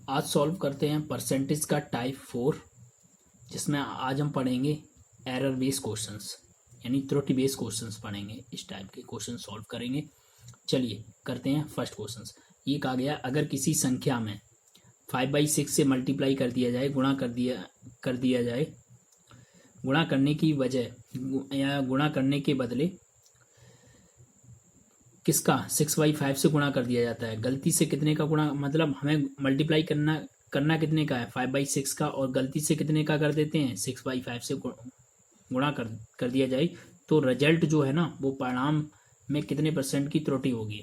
आज सॉल्व करते हैं परसेंटेज का टाइप 4, जिसमें आज हम पढ़ेंगे एरर बेस्ड क्वेश्चंस, यानी त्रुटि बेस्ड क्वेश्चंस पढ़ेंगे। इस टाइप के क्वेश्चन सॉल्व करेंगे। चलिए करते हैं फर्स्ट क्वेश्चन। ये कहा गया अगर किसी संख्या में 5/6 से मल्टीप्लाई कर दिया जाए, गुणा जाए, गुणा करने की बजाय या गुणा करने के बदले किसका 6/5 से गुणा कर दिया जाता है। गलती से कितने का गुणा, मतलब हमें मल्टीप्लाई करना कितने का है 5/6 का, और गलती से कितने का कर देते हैं 6/5 से गुणा कर दिया जाए, तो रिजल्ट जो है ना वो परिणाम में कितने % की त्रुटि होगी,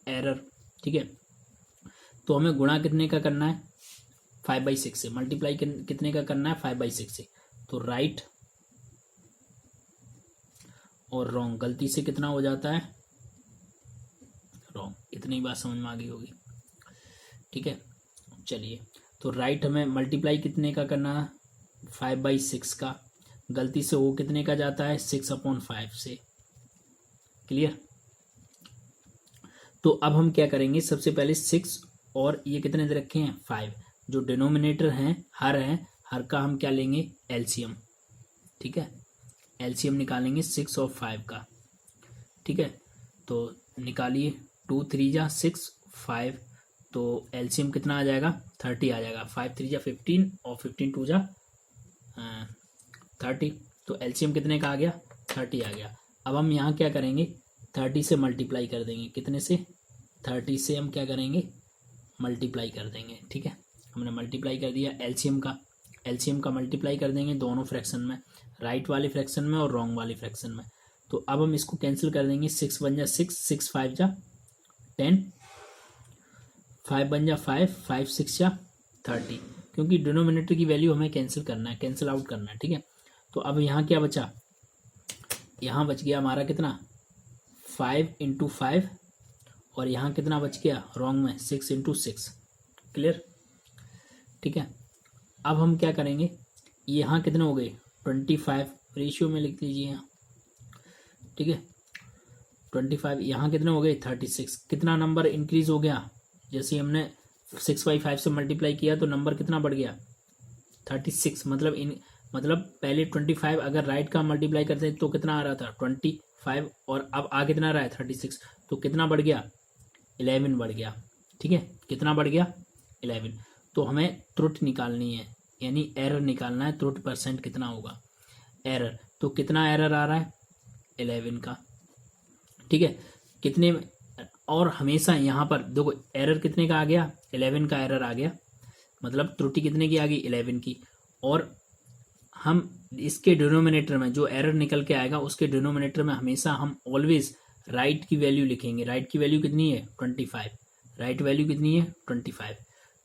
एरर। ठीक है, तो हमें गुणा कितने का करना है 5/6 से, मल्टीप्लाई कितने का करना है 5/6 से। तो राइट और रॉन्ग, गलती से कितना हो जाता है रॉन्ग। इतनी बात समझ में आ गई होगी। ठीक है, चलिए तो राइट हमें मल्टीप्लाई कितने का करना है 5/6 का, गलती से वो कितने का जाता है 6/5 से। क्लियर। तो अब हम क्या करेंगे, सबसे पहले 6 और ये कितने दे रखे हैं 5, जो डिनोमिनेटर हैं हर का हम क्या लेंगे एलसीएम। ठीक है, एलसीएम निकालेंगे 6 और 5 का। ठीक है, तो निकालिए 2 3 जा 6 5, तो एलसीएम कितना आ जाएगा 30 आ जाएगा। 5 3 जा 15 और 15 2 जा 30, तो एलसीएम कितने का आ गया 30 आ गया। अब हम यहाँ क्या करेंगे 30 से मल्टीप्लाई कर देंगे, कितने से 30 से हम क्या करेंगे मल्टीप्लाई कर देंगे। ठीक है, हमने मल्टीप्लाई कर दिया एलसीएम का मल्टीप्लाई कर देंगे दोनों फ्रैक्शन में, राइट वाले फ्रैक्शन में और रॉन्ग वाले फ्रैक्शन में। तो अब हम इसको कैंसिल कर देंगे, 6 बन जा 6, 6 5 जा 10, 5 बन जा 5, 5 6 जा 30, क्योंकि डिनोमिनेटर की वैल्यू हमें कैंसिल करना है, कैंसिल आउट करना है। ठीक है, तो अब यहाँ क्या बचा, यहाँ बच गया हमारा कितना 5 × 5, और यहाँ कितना बच गया रॉन्ग में 6 × 6। क्लियर। ठीक है, अब हम क्या करेंगे, यहाँ कितने हो गए 25, रेशियो में लिख लीजिए यहाँ। ठीक है, 25, यहाँ कितने हो गए 36, कितना नंबर इंक्रीज हो गया, जैसे हमने 6/5 से मल्टीप्लाई किया तो नंबर कितना बढ़ गया 36। मतलब पहले 25 अगर राइट का मल्टीप्लाई करते हैं तो कितना आ रहा था 25, और अब आ कितना रहा है 36, तो कितना बढ़ गया 11 बढ़ गया। ठीक है, कितना बढ़ गया 11। तो हमें त्रुटि निकालनी है, यानी एरर निकालना है, त्रुटि % कितना होगा एरर। तो कितना एरर आ रहा है 11 का। ठीक है, कितने, और हमेशा यहाँ पर देखो एरर कितने का आ गया 11 का एरर आ गया, मतलब त्रुटि कितने की आ गई 11 की। और हम इसके डिनोमिनेटर में जो एरर निकल के आएगा उसके डिनोमिनेटर में हमेशा हम ऑलवेज राइट की वैल्यू लिखेंगे। राइट की वैल्यू कितनी है 25, राइट वैल्यू कितनी है 25।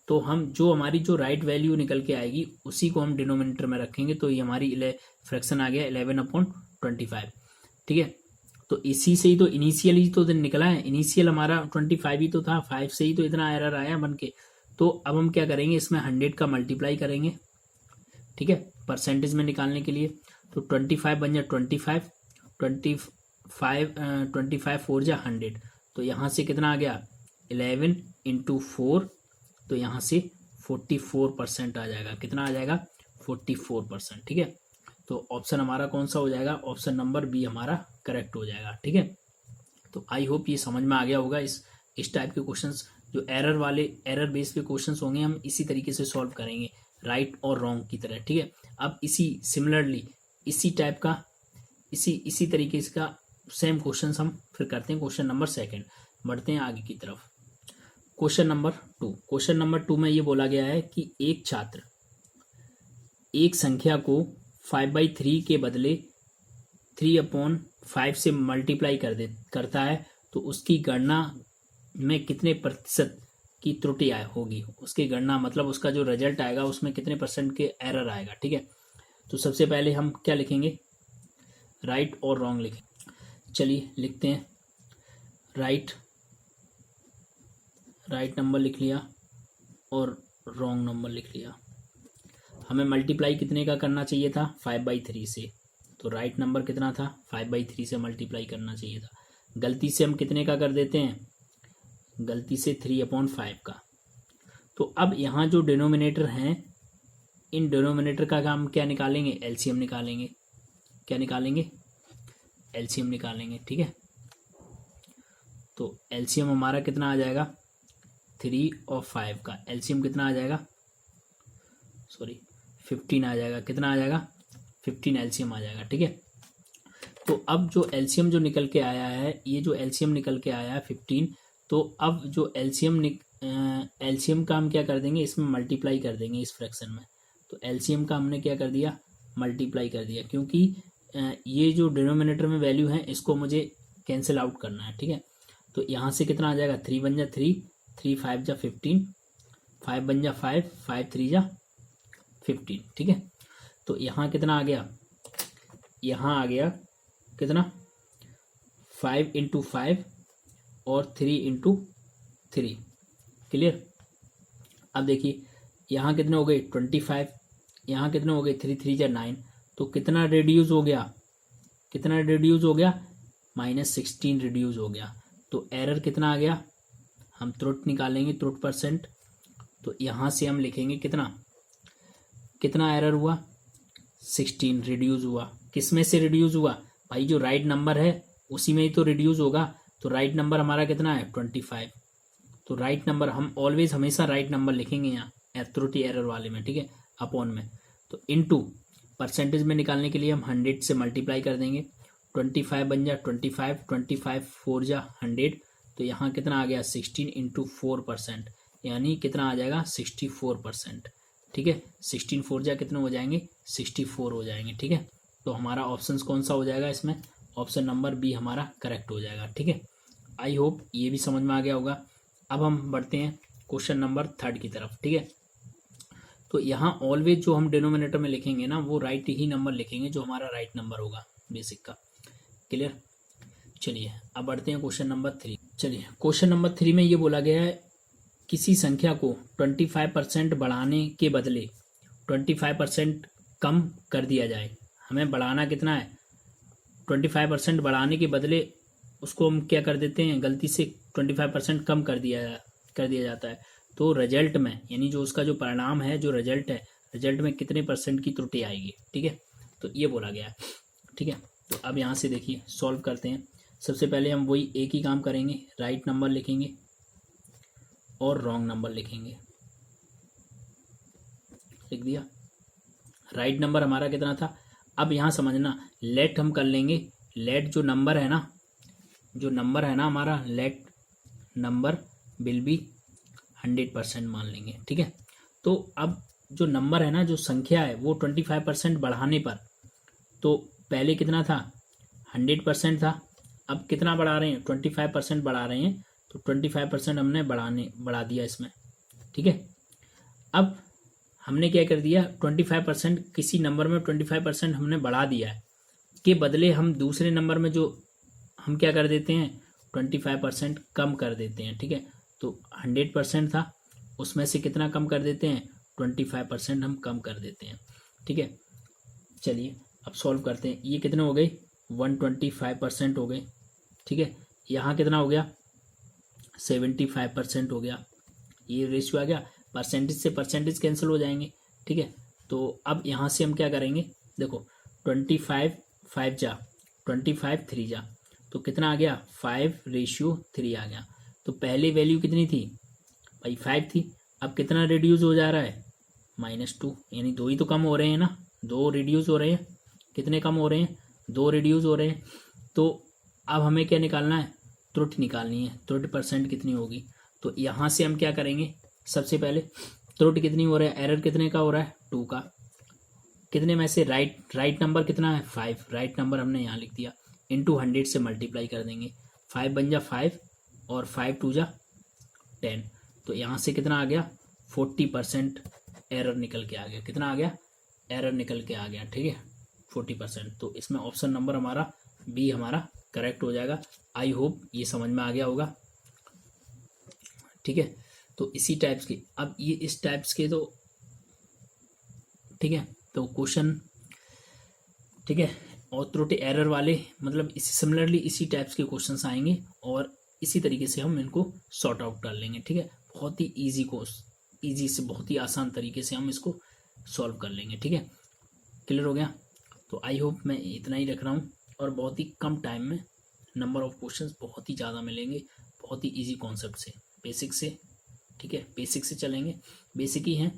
तो हम जो हमारी जो राइट वैल्यू निकल के आएगी उसी को हम डिनोमिनेटर में रखेंगे, तो ये हमारी फ्रैक्शन आ गया 11/25। ठीक है, तो इसी से ही तो इनिशियल ही तो निकला है, इनिशियल हमारा 25 ही तो था, 5 से ही तो इतना एरर आया बन के। तो अब हम क्या करेंगे, इसमें 100 का मल्टीप्लाई करेंगे। ठीक है, परसेंटेज में निकालने के लिए, तो 25 बन जाए 25, 25 4 जा 100, तो यहाँ से कितना आ गया 11 × 4, तो यहाँ से 44% आ जाएगा। कितना आ जाएगा 44%। ठीक है, तो ऑप्शन हमारा कौन सा हो जाएगा, ऑप्शन नंबर बी हमारा करेक्ट हो जाएगा। ठीक है, तो आई होप ये समझ में आ गया होगा। इस टाइप के क्वेश्चंस जो एरर बेस पे क्वेश्चंस होंगे हम इसी तरीके से सॉल्व करेंगे, राइट और रॉन्ग की तरह। ठीक है, अब सिमिलरली इसी टाइप का इसी तरीके का सेम क्वेश्चन हम फिर करते हैं। क्वेश्चन नंबर 2 बढ़ते हैं आगे की तरफ। क्वेश्चन नंबर 2 में ये बोला गया है कि एक छात्र एक संख्या को 5/3 के बदले 3/5 से मल्टीप्लाई करता है, तो उसकी गणना में कितने % की त्रुटि होगी। उसकी गणना मतलब उसका जो रिजल्ट आएगा उसमें कितने % के एरर आएगा। ठीक है, तो सबसे पहले हम क्या लिखेंगे, राइट और रॉन्ग लिखेंगे। चलिए लिखते हैं, राइट नंबर लिख लिया और रॉन्ग नंबर लिख लिया। हमें मल्टीप्लाई कितने का करना चाहिए था 5/3 से, तो राइट नंबर कितना था 5/3 से मल्टीप्लाई करना चाहिए था। गलती से हम कितने का कर देते हैं, गलती से 3/5 का, तो अब यहाँ जो डिनोमिनेटर हैं, इन डिनोमिनेटर का हम क्या निकालेंगे, एलसीएम निकालेंगे। क्या निकालेंगे, एलसीएम निकालेंगे। ठीक है, तो एलसीएम हमारा कितना आ जाएगा, 3 और 5 का एलसीएम कितना आ जाएगा, सॉरी 15 आ जाएगा। कितना आ जाएगा, 15 एलसीएम आ जाएगा। ठीक है, तो अब जो एलसीएम जो निकल के आया है, ये जो एलसीएम निकल के आया है 15, तो अब जो एलसीएम का हम क्या कर देंगे, इसमें मल्टीप्लाई कर देंगे इस फ्रैक्शन में। तो एलसीएम का हमने क्या कर दिया, मल्टीप्लाई कर दिया, क्योंकि ये जो डिनोमिनेटर में वैल्यू है इसको मुझे कैंसिल आउट करना है। ठीक है, तो यहाँ से कितना आ जाएगा, 3 बन जा 3, 3 5 जा 15, 5 बन जा 5, 5 3 जा 15। ठीक है, तो यहाँ कितना आ गया, यहाँ आ गया कितना, 5 × 5 और 3 × 3। क्लियर। अब देखिए यहाँ कितने हो गए, 25, यहाँ कितने हो गए, 3 3 जा 9, तो कितना रिड्यूस हो गया, कितना रिड्यूस हो गया, -16 रिड्यूस हो गया। तो एरर कितना आ गया, हम त्रुटि निकालेंगे, त्रुटि %। तो यहाँ से हम लिखेंगे कितना, कितना एरर हुआ, 16 रिड्यूस हुआ। किस में से रिड्यूस हुआ भाई, जो राइट नंबर है उसी में ही तो रिड्यूस होगा। तो राइट नंबर हमारा कितना है, 25। तो राइट नंबर हम ऑलवेज हमेशा राइट नंबर लिखेंगे यहाँ त्रुटि एरर वाले में। ठीक है, अपॉन में, तो इनटू परसेंटेज में निकालने के लिए हम 100 से मल्टीप्लाई कर देंगे। 25 बन जा 25, 25 4 जा 100, तो यहाँ कितना आ गया, 16 × 4%, यानी कितना आ जाएगा, 64%। ठीक है, 16 4 जा कितने हो जाएंगे, 64 हो जाएंगे। ठीक है, तो हमारा ऑप्शन कौन सा हो जाएगा इसमें, ऑप्शन नंबर बी हमारा करेक्ट हो जाएगा। ठीक है, आई होप ये भी समझ में आ गया होगा। अब हम बढ़ते हैं क्वेश्चन नंबर 3 की तरफ। ठीक है, तो यहाँ ऑलवेज जो हम डिनोमिनेटर में लिखेंगे ना, वो राइट ही नंबर लिखेंगे, जो हमारा राइट नंबर होगा बेसिक का। क्लियर। चलिए अब बढ़ते हैं क्वेश्चन नंबर 3। चलिए क्वेश्चन नंबर 3 में ये बोला गया है, किसी संख्या को 25% बढ़ाने के बदले 25% कम कर दिया जाए। हमें बढ़ाना कितना है, 25% बढ़ाने के बदले उसको हम क्या कर देते हैं, गलती से 25% कम कर दिया जाता है। तो रिजल्ट में, यानी जो उसका जो परिणाम है, जो रिजल्ट है, रिजल्ट में कितने % की त्रुटि आएगी। ठीक है, तो ये बोला गया है। ठीक है, तो अब यहाँ से देखिए सॉल्व करते हैं। सबसे पहले हम वही एक ही काम करेंगे, राइट नंबर लिखेंगे और रॉन्ग नंबर लिखेंगे। लिख दिया, राइट नंबर हमारा कितना था। अब यहाँ समझना, लेट हम कर लेंगे, लेट जो नंबर है ना, जो नंबर है ना हमारा, लेट नंबर विल बी 100% मान लेंगे। ठीक है, तो अब जो नंबर है ना, जो संख्या है, वो 25% बढ़ाने पर, तो पहले कितना था, 100% था। अब कितना बढ़ा रहे हैं, 25% बढ़ा रहे हैं, तो 25% हमने बढ़ा दिया इसमें। ठीक है, अब हमने क्या कर दिया, 25% किसी नंबर में 25% हमने बढ़ा दिया है, के बदले हम दूसरे नंबर में जो हम क्या कर देते हैं, 25% कम कर देते हैं। ठीक है, तो 100% था, उसमें से कितना कम कर देते हैं, 25% हम कम कर देते हैं। ठीक है, चलिए अब सॉल्व करते हैं। ये कितने हो गए, 125% हो गए। ठीक है, यहाँ कितना हो गया, 75% हो गया। ये रेशियो आ गया, परसेंटेज से परसेंटेज कैंसिल हो जाएंगे। ठीक है, तो अब यहाँ से हम क्या करेंगे, देखो 25 5 जा 25 3 जा, तो कितना आ गया, 5:3 आ गया। तो पहले वैल्यू कितनी थी भाई, 5 थी। अब कितना रिड्यूस हो जा रहा है, -2, यानी 2 ही तो कम हो रहे हैं ना, 2 रिड्यूस हो रहे हैं। कितने कम हो रहे हैं, 2 रिड्यूस हो रहे हैं। तो अब हमें क्या निकालना है, त्रुटि निकालनी है, त्रुटि % कितनी होगी। तो यहाँ से हम क्या करेंगे, सबसे पहले त्रुटि कितनी हो रहा है, एरर कितने का हो रहा है, 2 का। कितने में से, राइट नंबर कितना है, 5, राइट नंबर हमने यहाँ लिख दिया, × 100 से मल्टीप्लाई कर देंगे। 5 बन जा 5 और 5 2 जा 10, तो यहाँ से कितना आ गया, 40% एरर निकल के आ गया। कितना आ गया, एरर निकल के आ गया। ठीक है, 40%। तो इसमें ऑप्शन नंबर हमारा बी हमारा करेक्ट हो जाएगा। आई होप ये समझ में आ गया होगा। ठीक है, तो इसी टाइप्स के, अब ये इस टाइप्स के, तो ठीक है, तो क्वेश्चन, ठीक है, और त्रुटि एरर वाले, मतलब इसी सिमिलरली इसी टाइप्स के क्वेश्चंस आएंगे और इसी तरीके से हम इनको सॉर्ट आउट कर लेंगे। ठीक है, बहुत ही ईजी से, बहुत ही आसान तरीके से हम इसको सॉल्व कर लेंगे। ठीक है, क्लियर हो गया। तो आई होप मैं इतना ही रख रहा हूँ, और बहुत ही कम टाइम में नंबर ऑफ क्वेश्चंस बहुत ही ज़्यादा मिलेंगे, बहुत ही इजी कॉन्सेप्ट से, बेसिक से। ठीक है, बेसिक से चलेंगे, बेसिक ही हैं।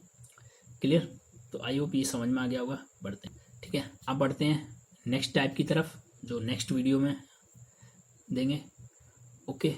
क्लियर, तो आई होप ये समझ में आ गया होगा। बढ़ते हैं, ठीक है, अब बढ़ते हैं नेक्स्ट टाइप की तरफ, जो नेक्स्ट वीडियो में देंगे। ओके।